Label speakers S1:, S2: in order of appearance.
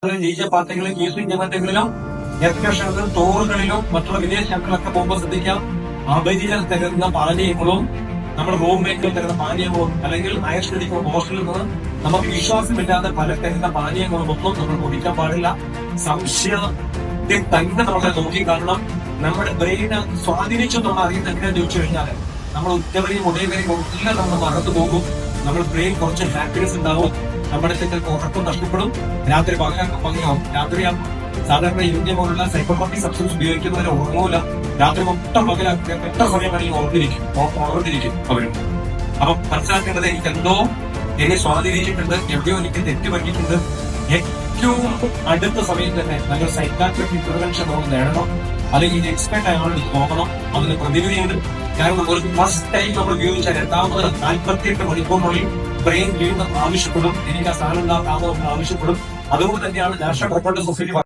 S1: ദേശീയ പാർട്ടികളിലും ഈസ്റ്റ് ജനതകളിലും എക്സ്കർഷനിലും ടൂറുകളിലും മറ്റുള്ള വിദേശ യാത്രകളൊക്കെ പോകുമ്പോൾ ശ്രദ്ധിക്കാം. അപരിചിതർ തരുന്ന പാനീയങ്ങളും നമ്മുടെ റൂംമേറ്റിൽ തരുന്ന പാനീയങ്ങളും അല്ലെങ്കിൽ ഹയർ സ്റ്റഡിക്കോ ഹോസ്റ്റലിൽ നിന്ന് നമുക്ക് വിശ്വാസമില്ലാതെ പല തരുന്ന പാനീയങ്ങളും ഒന്നും നമ്മൾ കുടിക്കാൻ പാടില്ല. സംശയത്തിൽ തന്നെ നമ്മളെ നോക്കി കാണണം. നമ്മുടെ ബ്രെയിന് സ്വാധീനിച്ചു നമ്മൾ അറിയുന്ന എങ്ങനെയാന്ന് ചോദിച്ചു കഴിഞ്ഞാൽ നമ്മൾ ഉറ്റവരെയും ഉടയവരെയും എല്ലാം നമ്മൾ മറന്നു പോകും. നമ്മുടെ ബ്രെയിൻ കുറച്ച് ഹാപ്പിനെസ് ഉണ്ടാവും. നമ്മുടെ ചിലർക്ക് ഉറക്കം നഷ്ടപ്പെടും. രാത്രി പകലാവും. രാത്രി സാധാരണ യൂറിയ പോലുള്ള സൈക്കോട്രോപിക് സബ്സ്റ്റൻസ് ഉപയോഗിക്കുന്നവരെ ഉറങ്ങൂല. രാത്രി മൊത്തം പകലാക്കുക എത്ര സമയം വേണമെങ്കിൽ ഓർമ്മിരിക്കും അവരും. അപ്പൊ മനസ്സിലാക്കേണ്ടത് എനിക്കെന്തോ എന്നെ സ്വാധീനിച്ചിട്ടുണ്ട്, എവിടെയോ എനിക്ക് തെറ്റ് പറ്റിയിട്ടുണ്ട്. ഏറ്റവും അടുത്ത സമയത്ത് തന്നെ നമ്മൾ സൈക്കാട്രിക് ഇന്റർവെൻഷൻ നമ്മൾ നേടണം, അല്ലെങ്കിൽ എക്സ്പെർട്ട് അയാളോട് പോകണം. അതിന് പ്രതിവിധിയുണ്ട്. കാരണം ഒരു ഫസ്റ്റ് ടൈം നമ്മൾ ഉപയോഗിച്ചാൽ 48 മണിക്കൂറിനുള്ളിൽ ബ്രെയിൻ വീണ്ടും ആവശ്യപ്പെടും. എനിക്ക് ആ സ്ഥാനം ആവശ്യപ്പെടും. അതുകൊണ്ട് തന്നെയാണ് നാഷണൽ റെക്കോർഡ് സൊസൈറ്റി